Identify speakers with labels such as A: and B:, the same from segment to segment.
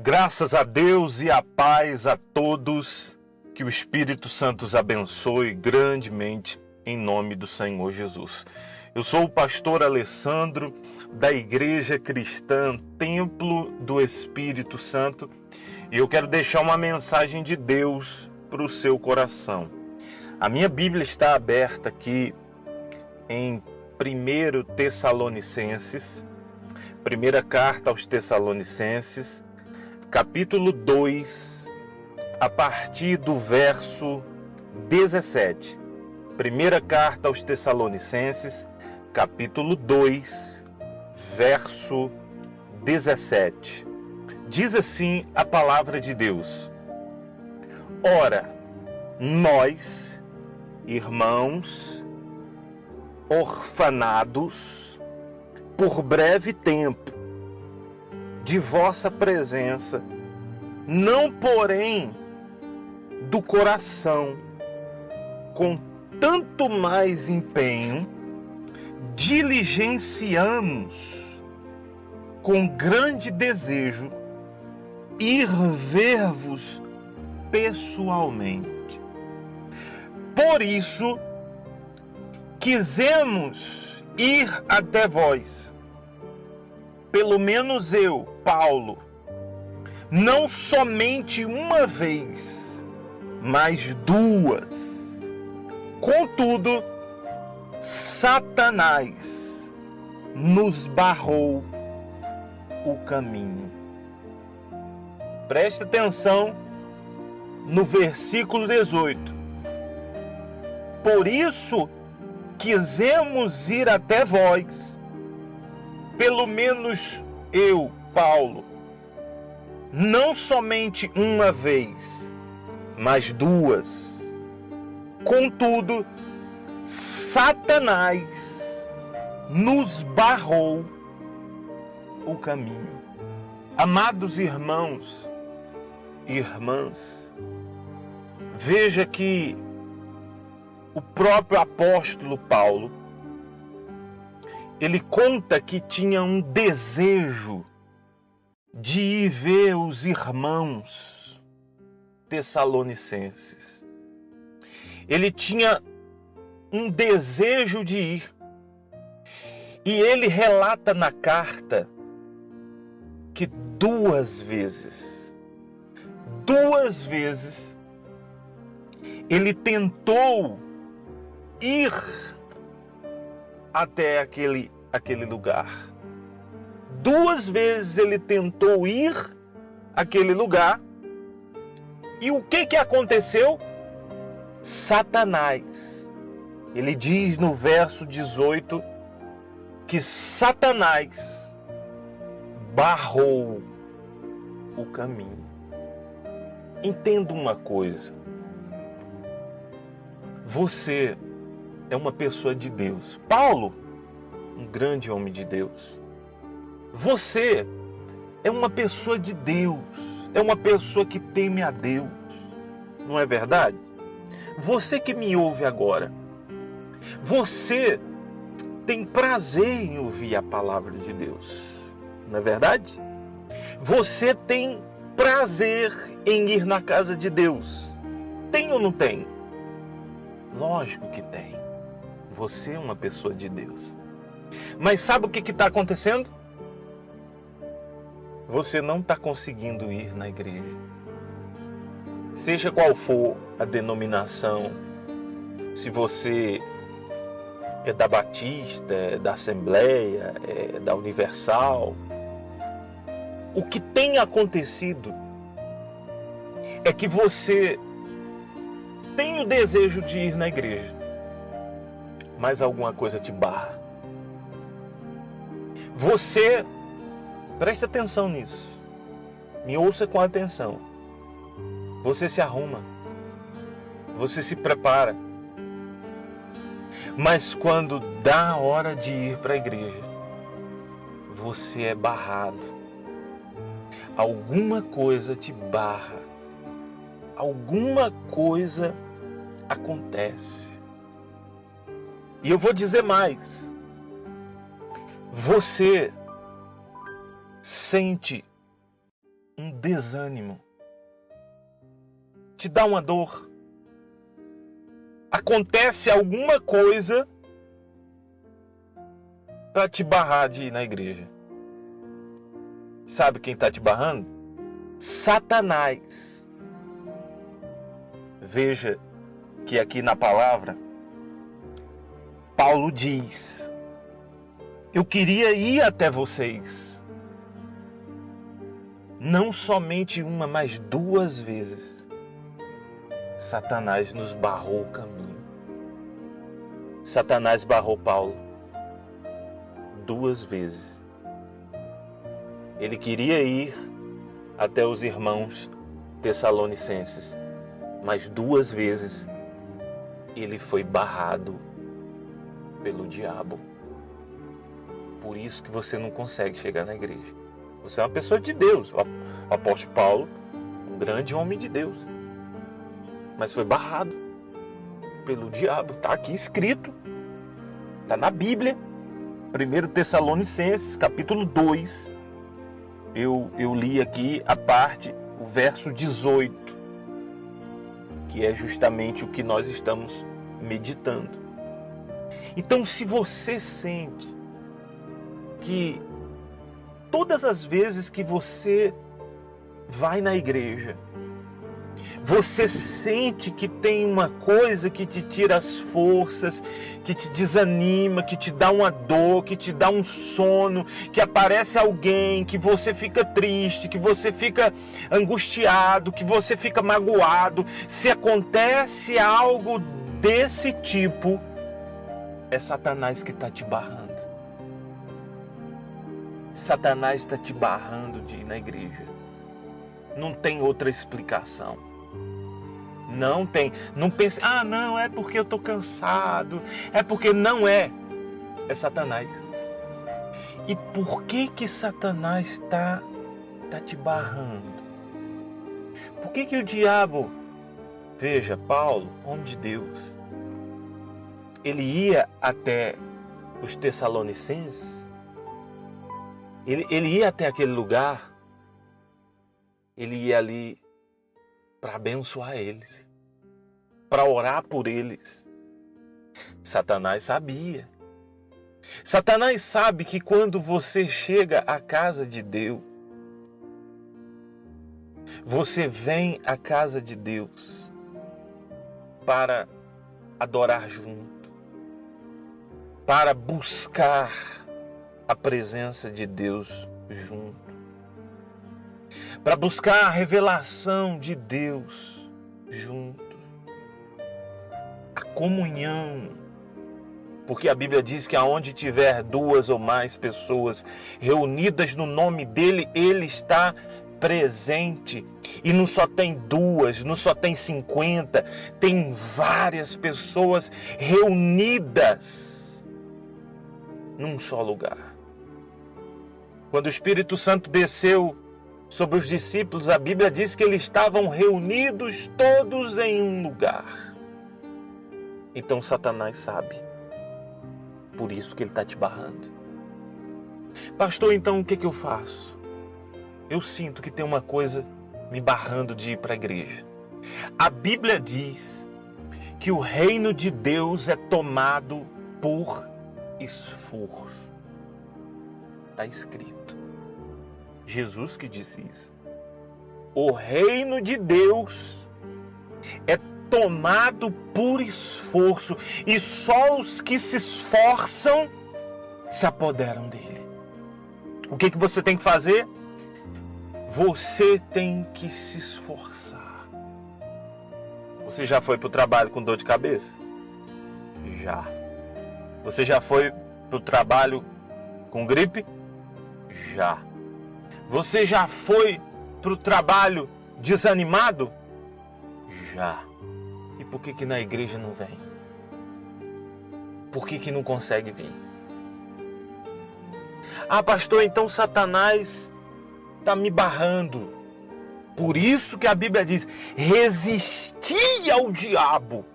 A: Graças a Deus e a paz a todos, que o Espírito Santo os abençoe grandemente em nome do Senhor Jesus. Eu sou o pastor Alessandro da Igreja Cristã Templo do Espírito Santo e eu quero deixar uma mensagem de Deus para o seu coração. A minha Bíblia está aberta aqui em 1 Tessalonicenses, primeira carta aos Tessalonicenses, capítulo 2, a partir do verso 17. Primeira carta aos Tessalonicenses, capítulo 2, verso 17. Diz assim a palavra de Deus: Ora, nós, irmãos, orfanados, por breve tempo, de vossa presença, não porém do coração, com tanto mais empenho, diligenciamos com grande desejo ir ver-vos pessoalmente. Por isso, quisemos ir até vós, pelo menos eu, Paulo, não somente uma vez, mas duas. Contudo, Satanás nos barrou o caminho. Preste atenção no versículo 18. Por isso, quisemos ir até vós, pelo menos eu, Paulo, não somente uma vez, mas duas. Contudo, Satanás nos barrou o caminho. Amados irmãos e irmãs, veja que o próprio apóstolo Paulo, ele conta que tinha um desejo de ir ver os irmãos tessalonicenses. Ele tinha um desejo de ir. E ele relata na carta que duas vezes, ele tentou ir até aquele lugar. Duas vezes ele tentou ir àquele lugar. E o que aconteceu? Satanás. Ele diz no verso 18 que Satanás barrou o caminho. Entenda uma coisa. Você é uma pessoa de Deus. Paulo, um grande homem de Deus. Você é uma pessoa de Deus. É uma pessoa que teme a Deus. Não é verdade? Você que me ouve agora, você tem prazer em ouvir a palavra de Deus. Não é verdade? Você tem prazer em ir na casa de Deus. Tem ou não tem? Lógico que tem. Você é uma pessoa de Deus. Mas sabe o que está acontecendo? Você não está conseguindo ir na igreja. Seja qual for a denominação, se você é da Batista, é da Assembleia, é da Universal, o que tem acontecido é que você tem o desejo de ir na igreja, mas alguma coisa te barra. Você, preste atenção nisso, me ouça com atenção. Você se arruma, você se prepara, mas quando dá a hora de ir para a igreja, você é barrado. Alguma coisa te barra, alguma coisa acontece. E eu vou dizer mais. Você sente um desânimo, te dá uma dor, acontece alguma coisa para te barrar de ir na igreja. Sabe quem está te barrando? Satanás. Veja que aqui na palavra, Paulo diz: eu queria ir até vocês, não somente uma, mas 2 vezes. Satanás nos barrou o caminho. Satanás barrou Paulo 2 vezes. Ele queria ir até os irmãos tessalonicenses, mas 2 vezes ele foi barrado pelo diabo. Por isso que você não consegue chegar na igreja. Você é uma pessoa de Deus. O apóstolo Paulo, um grande homem de Deus, mas foi barrado pelo diabo. Está aqui escrito, está na Bíblia, 1 Tessalonicenses, capítulo 2. Eu li aqui a parte, o verso 18, que é justamente o que nós estamos meditando. Então, se você sente que todas as vezes que você vai na igreja, você sente que tem uma coisa que te tira as forças, que te desanima, que te dá uma dor, que te dá um sono, que aparece alguém, que você fica triste, que você fica angustiado, que você fica magoado. Se acontece algo desse tipo, é Satanás que está te barrando. Satanás está te barrando de ir na igreja. Não tem outra explicação. Não tem. Não pense, não, é porque eu estou cansado. É porque não é. É Satanás. E por que Satanás está te barrando? Por que o diabo... Veja, Paulo, homem de Deus, ele ia até os Tessalonicenses, ele ia até aquele lugar, ele ia ali para abençoar eles, para orar por eles. Satanás sabia. Satanás sabe que quando você chega à casa de Deus, você vem à casa de Deus para adorar junto, para buscar a presença de Deus junto, para buscar a revelação de Deus junto, a comunhão, porque a Bíblia diz que aonde tiver 2 ou mais pessoas reunidas no nome dele, ele está presente. E não só tem 2, não só tem 50, tem várias pessoas reunidas num só lugar. Quando o Espírito Santo desceu sobre os discípulos, a Bíblia diz que eles estavam reunidos todos em um lugar. Então Satanás sabe. Por isso que ele está te barrando. Pastor, então o que eu faço? Eu sinto que tem uma coisa me barrando de ir para a igreja. A Bíblia diz que o reino de Deus é tomado por esforço. Está escrito. Jesus que disse isso. O reino de Deus é tomado por esforço, e só os que se esforçam se apoderam dele. O que você tem que fazer? Você tem que se esforçar. Você já foi para o trabalho com dor de cabeça? Já. Você já foi para o trabalho com gripe? Já. Você já foi para o trabalho desanimado? Já. E por que na igreja não vem? Por que não consegue vir? Pastor, então Satanás está me barrando. Por isso que a Bíblia diz: resisti ao diabo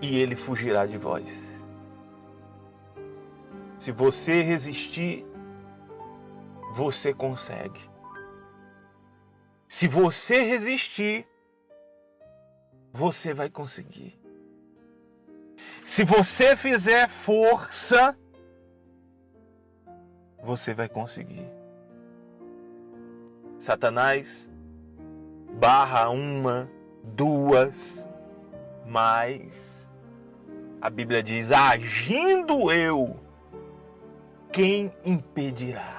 A: e ele fugirá de vós. Se você resistir, você consegue. Se você resistir, você vai conseguir. Se você fizer força, você vai conseguir. Satanás barra uma, duas, mas a Bíblia diz: agindo eu, quem impedirá?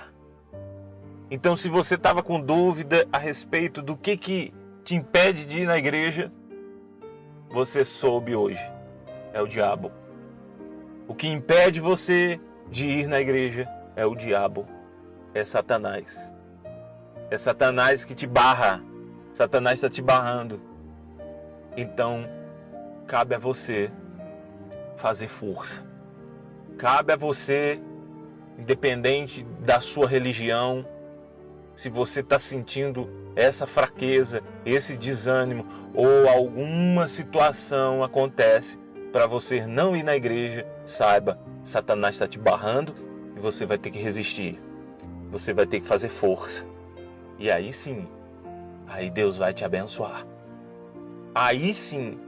A: Então, se você estava com dúvida a respeito do que te impede de ir na igreja, você soube hoje. É o diabo. O que impede você de ir na igreja é o diabo. É Satanás. É Satanás que te barra. Satanás está te barrando. Então, cabe a você fazer força. Cabe a você, independente da sua religião, se você está sentindo essa fraqueza, esse desânimo, ou alguma situação acontece para você não ir na igreja, saiba, Satanás está te barrando e você vai ter que resistir. Você vai ter que fazer força. E aí sim, aí Deus vai te abençoar. Aí sim,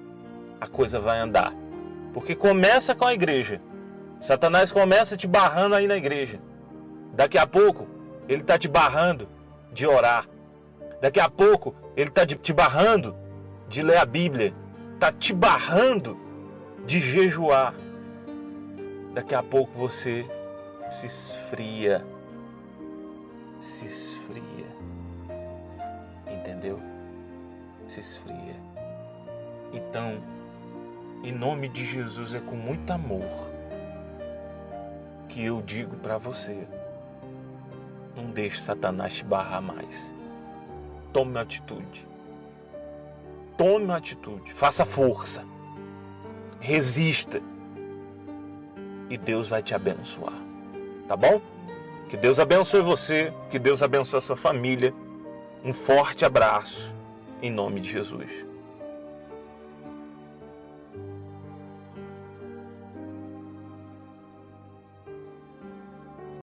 A: a coisa vai andar. Porque começa com a igreja. Satanás começa te barrando aí na igreja. Daqui a pouco, ele está te barrando de orar. Daqui a pouco, ele está te barrando de ler a Bíblia. Está te barrando de jejuar. Daqui a pouco você se esfria. Se esfria. Entendeu? Se esfria. Então, em nome de Jesus, é com muito amor que eu digo para você: não deixe Satanás te barrar mais. Tome uma atitude. Tome uma atitude. Faça força. Resista. E Deus vai te abençoar. Tá bom? Que Deus abençoe você. Que Deus abençoe a sua família. Um forte abraço. Em nome de Jesus.